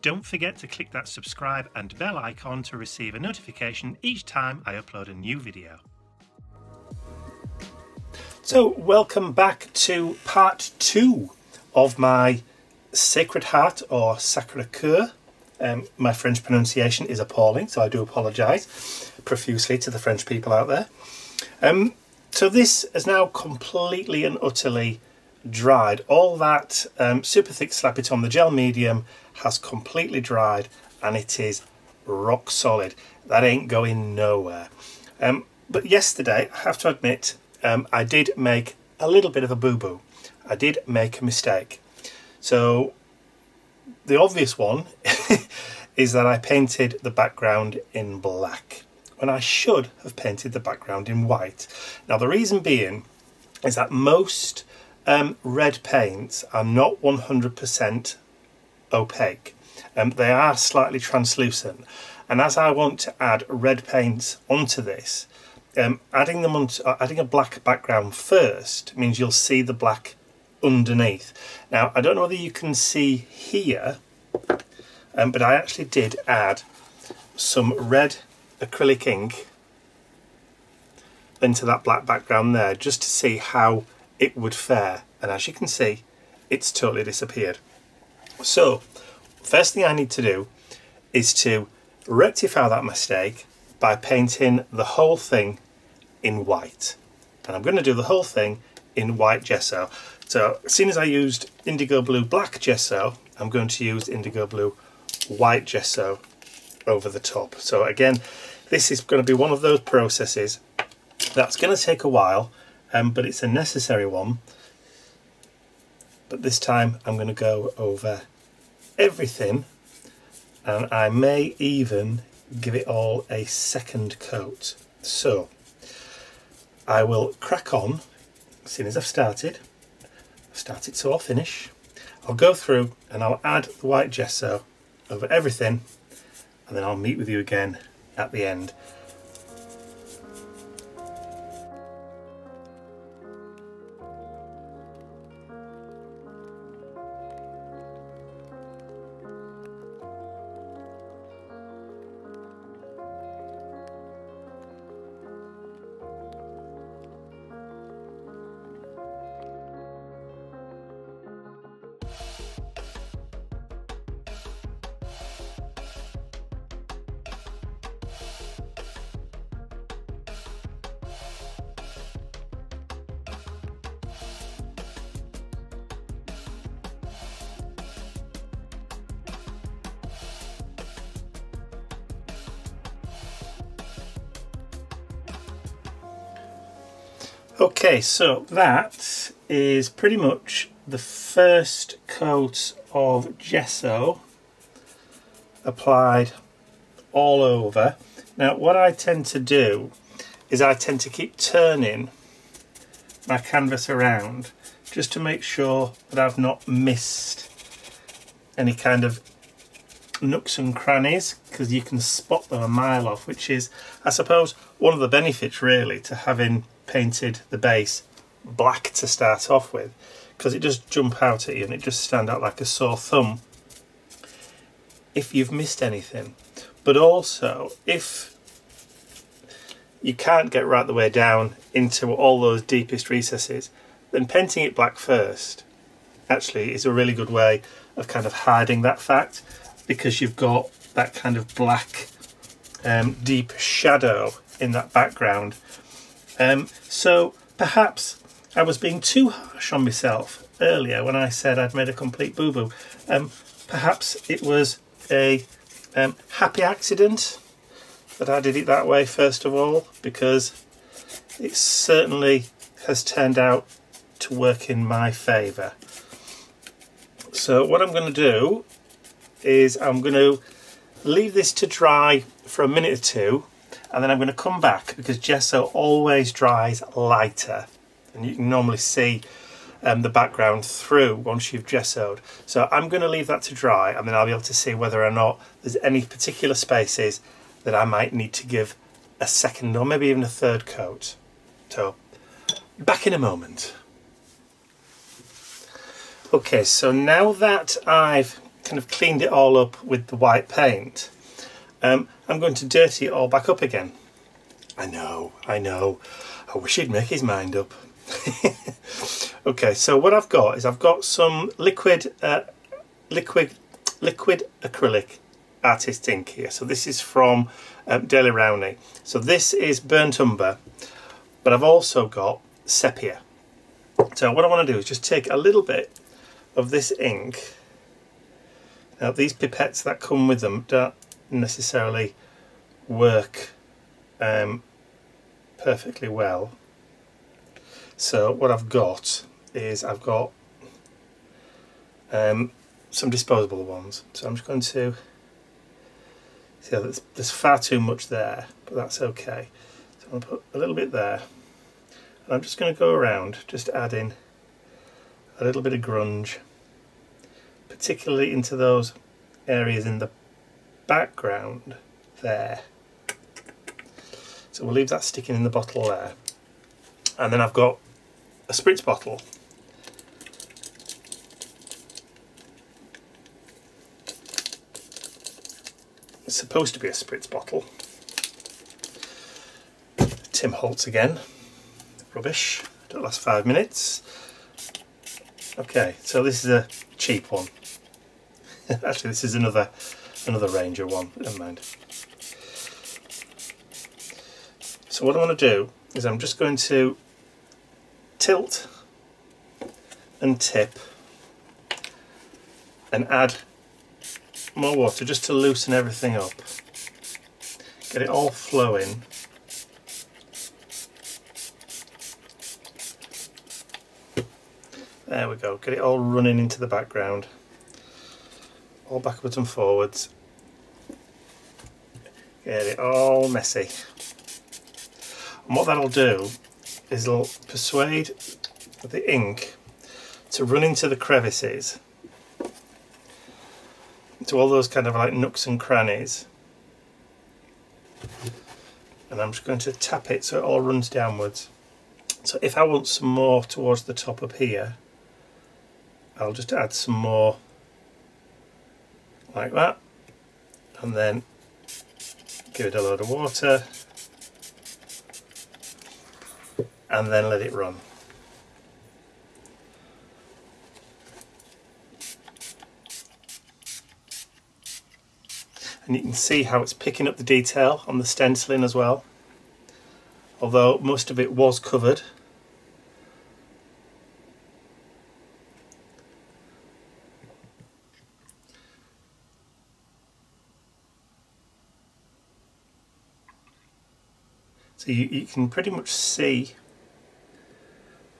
Don't forget to click that subscribe and bell icon to receive a notification each time I upload a new video. So welcome back to part 2 of my Sacred Heart or Sacré-Cœur. My French pronunciation is appalling, so I do apologise profusely to the French people out there. So this is now completely and utterly dried. All that super thick Slap It On the gel medium has completely dried and it is rock solid. That ain't going nowhere. But yesterday, I have to admit, I did make a little bit of a boo-boo. I did make a mistake. So the obvious one is that I painted the background in black when I should have painted the background in white. Now the reason being is that most red paints are not 100% opaque. They are slightly translucent, and as I want to add red paints onto this, adding a black background first means you'll see the black underneath. Now I don't know whether you can see here, but I actually did add some red acrylic ink into that black background there just to see how it would fare, and as you can see, it's totally disappeared. So first thing I need to do is to rectify that mistake by painting the whole thing in white, and I'm going to do the whole thing in white gesso. So as soon as I used indigo blue black gesso, I'm going to use indigo blue white gesso over the top. So again, this is going to be one of those processes that's going to take a while, but it's a necessary one. But this time I'm going to go over everything, and I may even give it all a second coat. So I will crack on as soon as I've started so I'll finish. I'll go through and I'll add the white gesso over everything, and then I'll meet with you again at the end. Okay, so that is pretty much the first coat of gesso applied all over. Now what I tend to do is I tend to keep turning my canvas around just to make sure that I've not missed any kind of nooks and crannies, because you can spot them a mile off, which is, I suppose, one of the benefits really to having painted the base black to start off with, because it does jump out at you and it just stand out like a sore thumb if you've missed anything. But also, if you can't get right the way down into all those deepest recesses, then painting it black first actually is a really good way of kind of hiding that fact, because you've got that kind of black deep shadow in that background. So perhaps I was being too harsh on myself earlier when I said I'd made a complete boo-boo. Perhaps it was a happy accident that I did it that way first of all, because it certainly has turned out to work in my favour. So what I'm going to do is I'm going to leave this to dry for a minute or two, and then I'm going to come back, because gesso always dries lighter and you can normally see the background through once you've gessoed. So I'm going to leave that to dry, and then I'll be able to see whether or not there's any particular spaces that I might need to give a second or maybe even a third coat. So back in a moment. Okay, so now that I've kind of cleaned it all up with the white paint, I'm going to dirty it all back up again. I know. I wish he'd make his mind up. Okay, so what I've got is I've got some liquid acrylic artist ink here. So this is from Daily Rowney. So this is burnt umber, but I've also got sepia. So what I want to do is just take a little bit of this ink. Now these pipettes that come with them don't necessarily work perfectly well. So what I've got is I've got some disposable ones. So I'm just going to see how there's far too much there, but that's okay. So I'm going to put a little bit there, and I'm just going to go around just adding a little bit of grunge, particularly into those areas in the background there. So we'll leave that sticking in the bottle there. And then I've got a spritz bottle. It's supposed to be a spritz bottle. Tim Holtz again. Rubbish. Don't last 5 minutes. Okay, so this is a cheap one. Actually, this is another Ranger one. Never mind. So what I want to do is I'm just going to tilt and tip and add more water just to loosen everything up. Get it all flowing. There we go, get it all running into the background. All backwards and forwards. Get it all messy. And what that'll do is it'll persuade the ink to run into the crevices, into all those kind of like nooks and crannies. And I'm just going to tap it so it all runs downwards. So if I want some more towards the top up here, I'll just add some more like that, and then give it a load of water, and then let it run. And you can see how it's picking up the detail on the stenciling as well, although most of it was covered. So you can pretty much see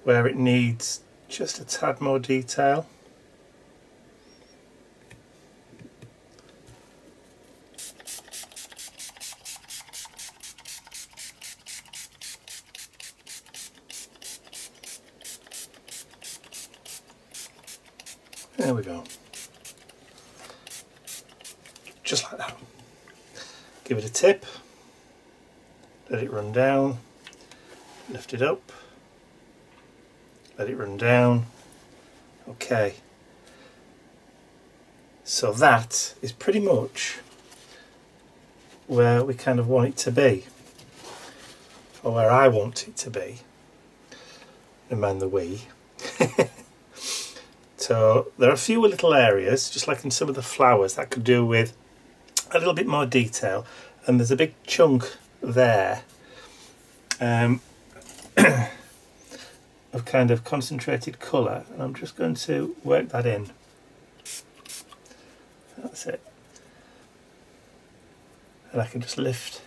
where it needs just a tad more detail. There we go. Just like that. Give it a tip. Let it run down. Lift it up. Let it run down. Okay. So that is pretty much where we kind of want it to be. Or where I want it to be. Never mind the we. So there are a few little areas, just like in some of the flowers, that could do with a little bit more detail. And there's a big chunk there of kind of concentrated colour, and I'm just going to work that in. That's it. And I can just lift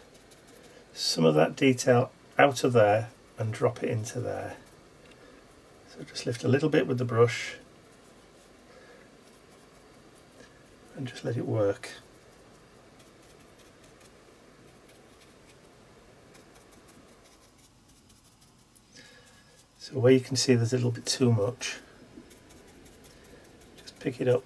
some of that detail out of there and drop it into there. So just lift a little bit with the brush and just let it work. So where you can see there's a little bit too much, just pick it up.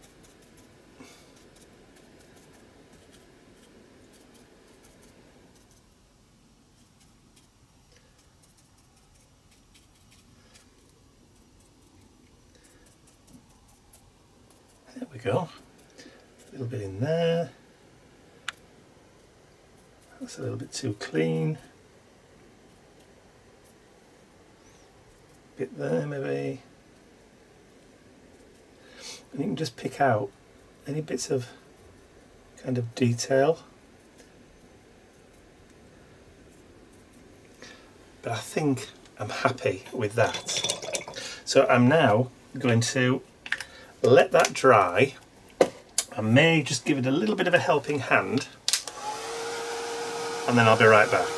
There we go. little bit in there. That's a little bit too clean. Bit there maybe. And you can just pick out any bits of kind of detail. But I think I'm happy with that. So I'm now going to let that dry. I may just give it a little bit of a helping hand, and then I'll be right back.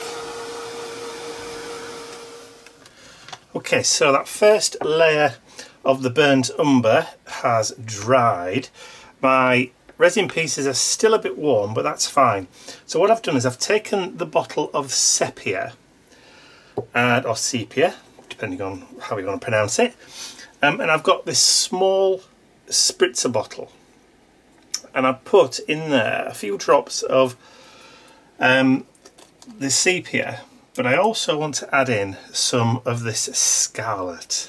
Okay, so that first layer of the burnt umber has dried. My resin pieces are still a bit warm, but that's fine. So what I've done is I've taken the bottle of sepia, or sepia, depending on how you want to pronounce it, and I've got this small spritzer bottle, and I've put in there a few drops of the sepia, but I also want to add in some of this scarlet.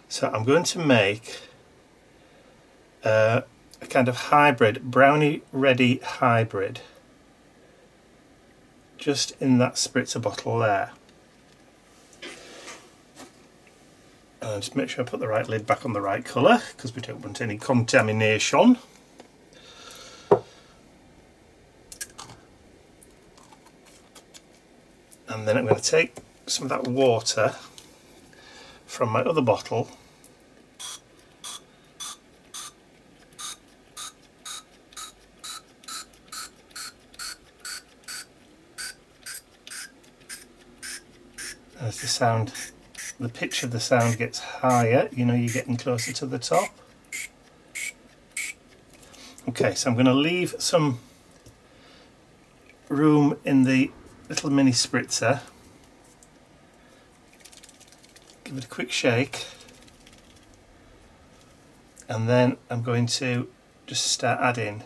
So I'm going to make a kind of hybrid, brownie ready hybrid, just in that spritzer bottle there. And just make sure I put the right lid back on the right colour, because we don't want any contamination. And then I'm going to take some of that water from my other bottle as the pitch of the sound gets higher, you know you're getting closer to the top. Okay, so I'm going to leave some room in the little mini spritzer. Give it a quick shake, and then I'm going to just start adding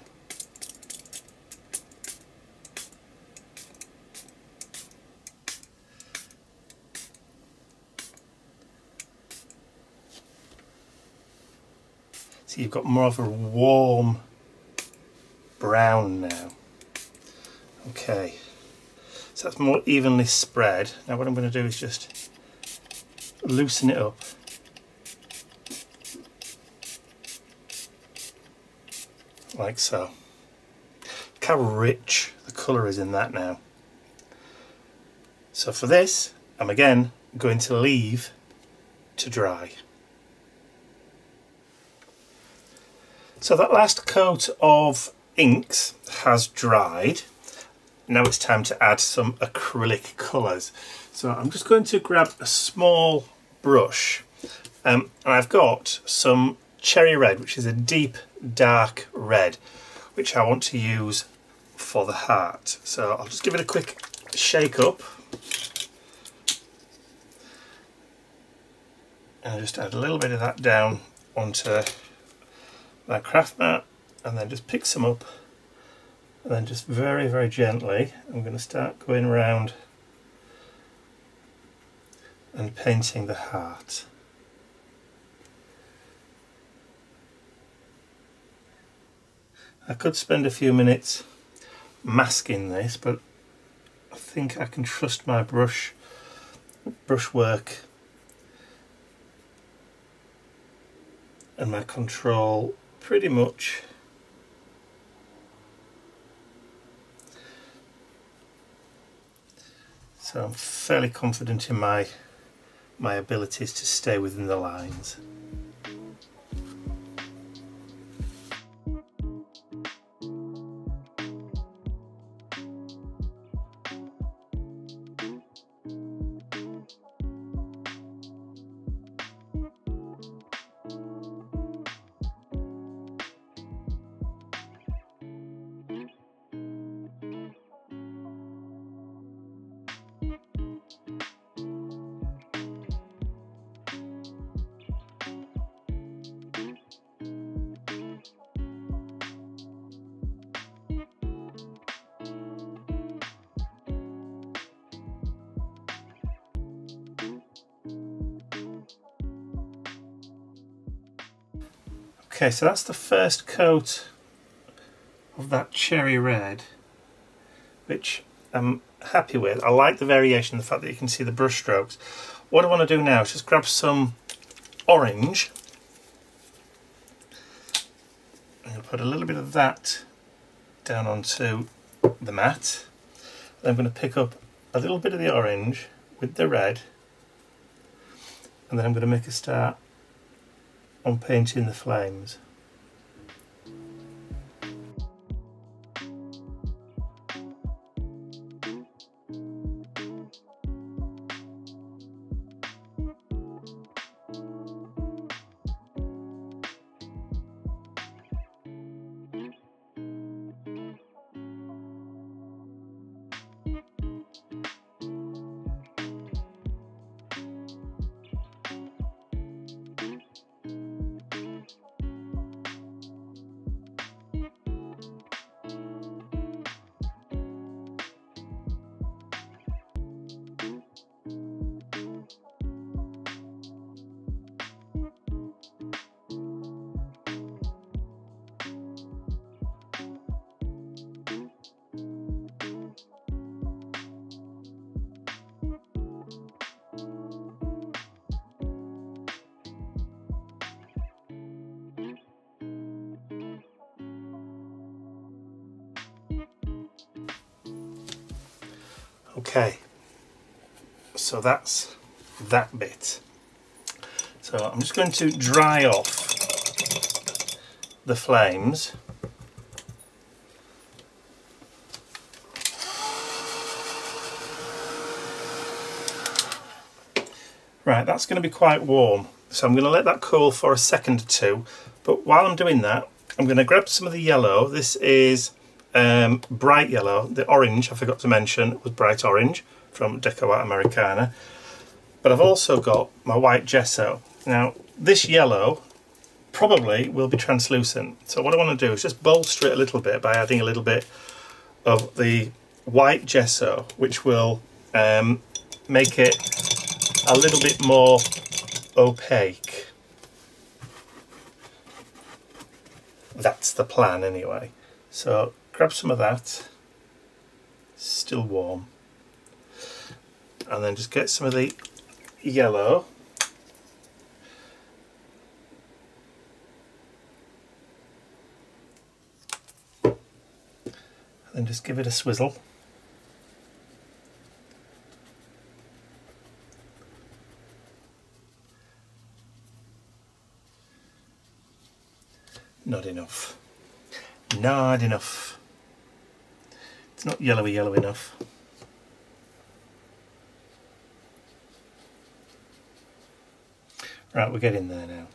so you've got more of a warm brown now. Okay, so that's more evenly spread. Now what I'm going to do is just loosen it up. Like so. Look how rich the colour is in that now. So for this, I'm again going to leave to dry. So that last coat of inks has dried. Now it's time to add some acrylic colours. So I'm just going to grab a small brush, and I've got some cherry red, which is a deep dark red, which I want to use for the heart. So I'll just give it a quick shake up and just add a little bit of that down onto my craft mat, and then just pick some up, and then just very, very gently I'm going to start going around and painting the heart. I could spend a few minutes masking this, but I think I can trust my brushwork and my control pretty much. So I'm fairly confident in my abilities to stay within the lines. Okay, so that's the first coat of that cherry red, which I'm happy with. I like the variation, the fact that you can see the brush strokes. What I want to do now is just grab some orange. I'm going to put a little bit of that down onto the mat. Then I'm going to pick up a little bit of the orange with the red, and then I'm going to make a start on painting the flames. Okay, so that's that bit. So I'm just going to dry off the flames. Right, that's going to be quite warm, so I'm going to let that cool for a second or two. But while I'm doing that, I'm going to grab some of the yellow. This is bright yellow. The orange, I forgot to mention, was bright orange from Deco Americana. But I've also got my white gesso. Now, this yellow probably will be translucent. So what I want to do is just bolster it a little bit by adding a little bit of the white gesso, which will make it a little bit more opaque. That's the plan anyway. So grab some of that, still warm, and then just get some of the yellow. And then just give it a swizzle. Not enough. Not enough. It's not yellowy enough. Right, we're getting there now.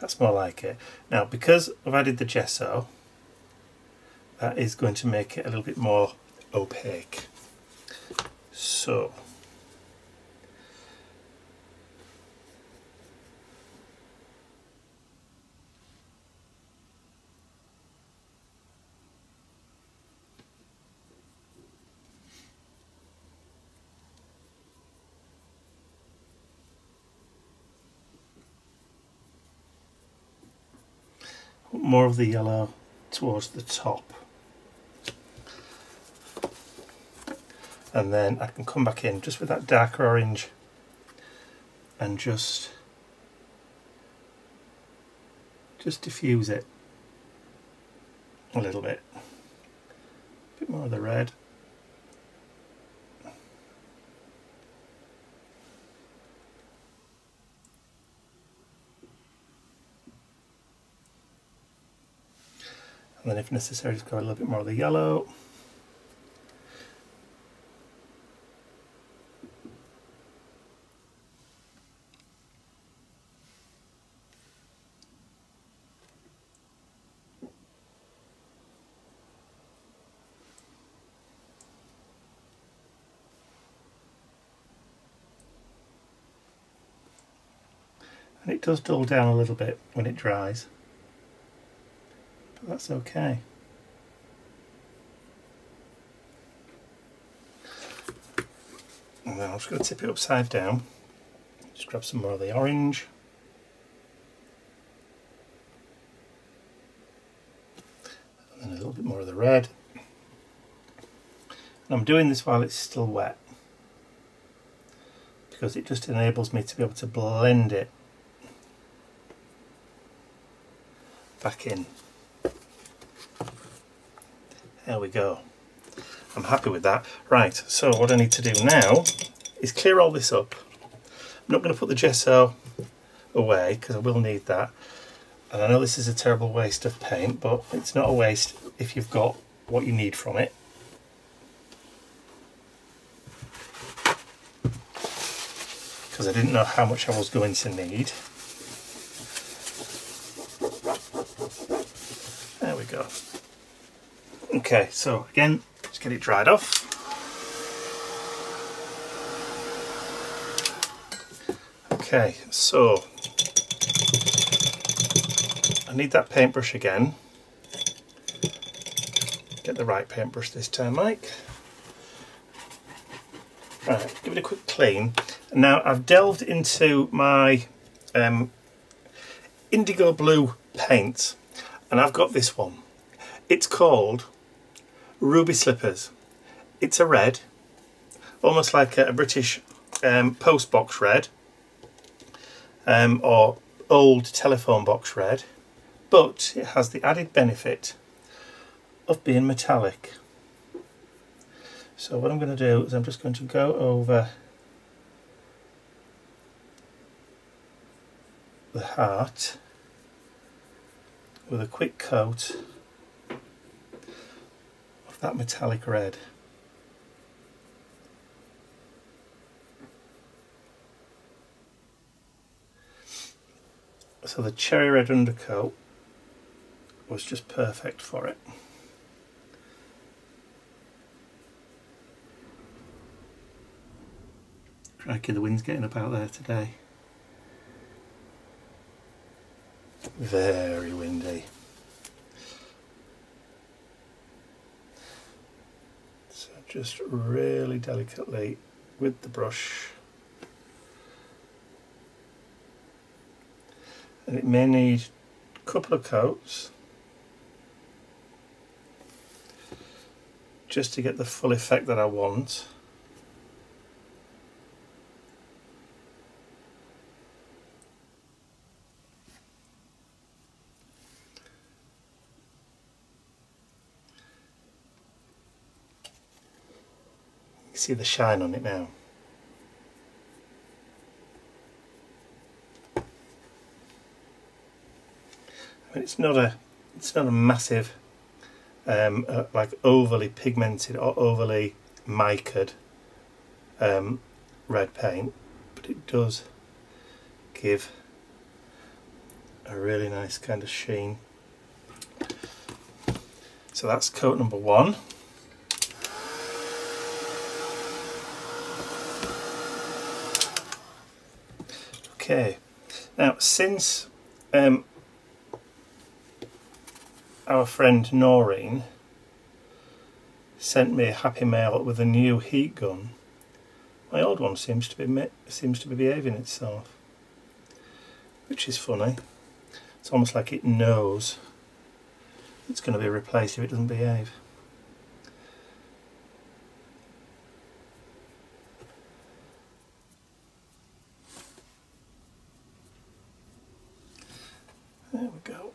That's more like it. Now, because I've added the gesso, that is going to make it a little bit more opaque. So, more of the yellow towards the top, and then I can come back in just with that darker orange and just diffuse it a little bit. A bit more of the red. And then if necessary, just go a little bit more of the yellow. And it does dull down a little bit when it dries. That's okay. And then I'm just going to tip it upside down. Just grab some more of the orange. little bit more of the red. And I'm doing this while it's still wet, because it just enables me to be able to blend it back in. There we go. I'm happy with that. Right, so what I need to do now is clear all this up. I'm not going to put the gesso away because I will need that. And I know this is a terrible waste of paint, but it's not a waste if you've got what you need from it. Because I didn't know how much I was going to need. There we go. Okay, so again, just get it dried off. Okay, so I need that paintbrush again. Get the right paintbrush this time, Mike. Right, give it a quick clean. And now I've delved into my indigo blue paint, and I've got this one. It's called Ruby Slippers. It's a red, almost like a British post box red, or old telephone box red, but it has the added benefit of being metallic. So what I'm going to do is I'm just going to go over the heart with a quick coat of that metallic red. So the cherry red undercoat was just perfect for it. Crikey, the wind's getting up out there today. Very windy. So just really delicately with the brush. And it may need a couple of coats just to get the full effect that I want. You see the shine on it now. I mean, it's not a massive like overly pigmented or overly micaed red paint, but it does give a really nice kind of sheen. So that's coat number one. Okay, now since our friend Noreen sent me a happy mail with a new heat gun, my old one seems to be behaving itself, which is funny. It's almost like it knows it's going to be replaced if it doesn't behave. There we go.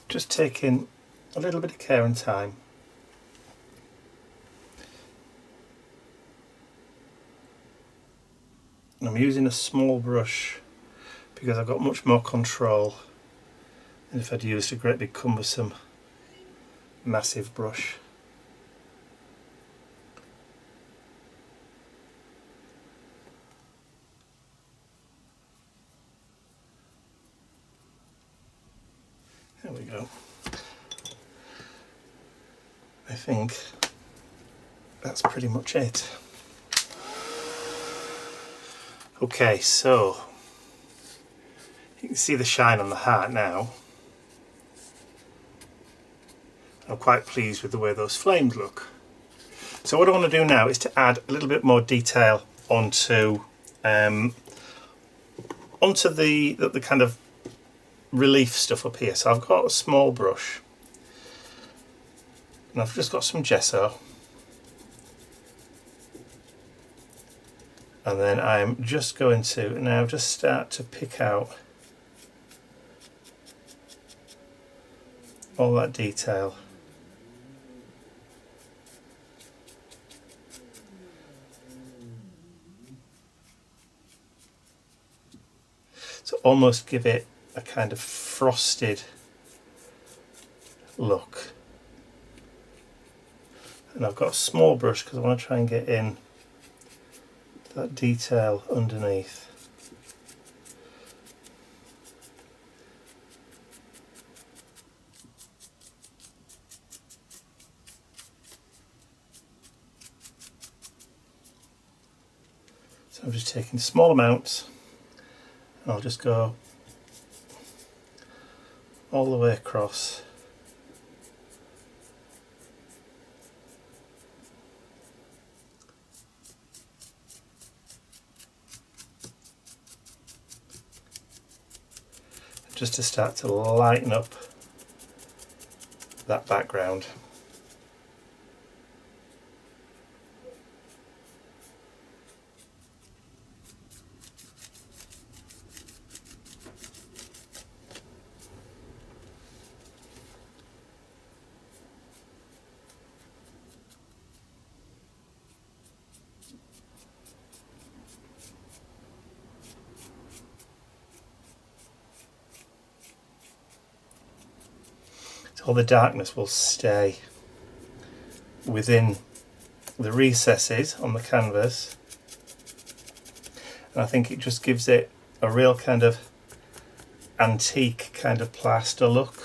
Just taking a little bit of care and time. And I'm using a small brush because I've got much more control than if I'd used a great big cumbersome massive brush. There we go. I think that's pretty much it. Okay, so you can see the shine on the heart now. I'm quite pleased with the way those flames look. So what I want to do now is to add a little bit more detail onto onto the kind of relief stuff up here. So I've got a small brush and I've just got some gesso, and then I'm just going to now just start to pick out all that detail. So almost give it a kind of frosted look. And I've got a small brush because I want to try and get in that detail underneath. So I'm just taking small amounts, and I'll just go all the way across. Just to start to lighten up that background. All the darkness will stay within the recesses on the canvas, and I think it just gives it a real kind of antique kind of plaster look.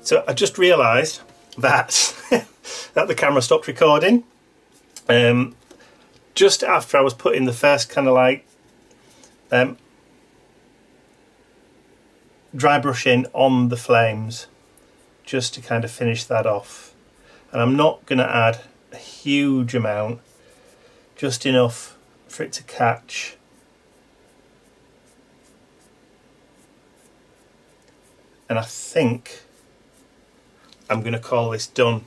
So I just realised that that the camera stopped recording just after I was putting the first kind of like dry brush in on the flames, just to kind of finish that off. And I'm not going to add a huge amount, just enough for it to catch. And I think I'm going to call this done.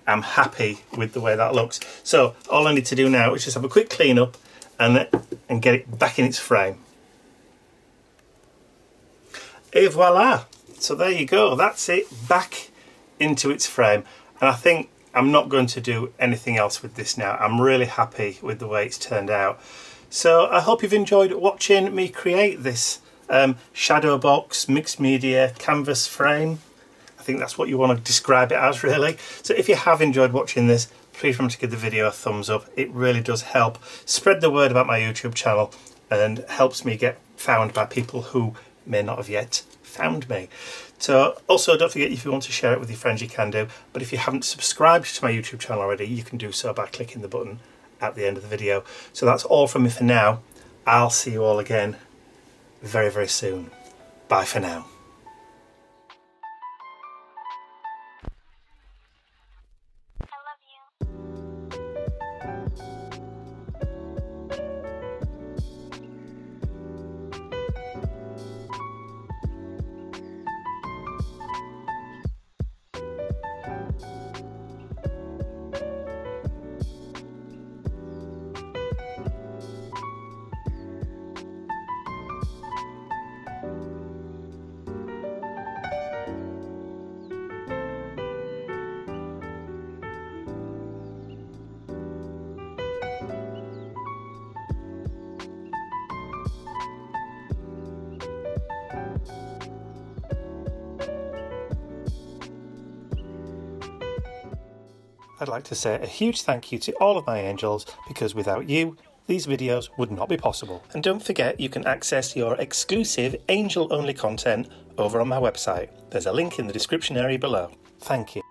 I'm happy with the way that looks. So all I need to do now is just have a quick clean up and get it back in its frame. Et voila! So there you go, that's it, back into its frame. And I think I'm not going to do anything else with this now. I'm really happy with the way it's turned out. So I hope you've enjoyed watching me create this Shadowbox mixed media canvas frame. I think that's what you want to describe it as, really. So if you have enjoyed watching this, please remember to give the video a thumbs up. It really does help spread the word about my YouTube channel and helps me get found by people who may not have yet found me. So also don't forget, if you want to share it with your friends, you can do. But if you haven't subscribed to my YouTube channel already, you can do so by clicking the button at the end of the video. So that's all from me for now. I'll see you all again very, very soon. Bye for now. I'd like to say a huge thank you to all of my angels, because without you, these videos would not be possible. And don't forget, you can access your exclusive angel-only content over on my website. There's a link in the description area below. Thank you.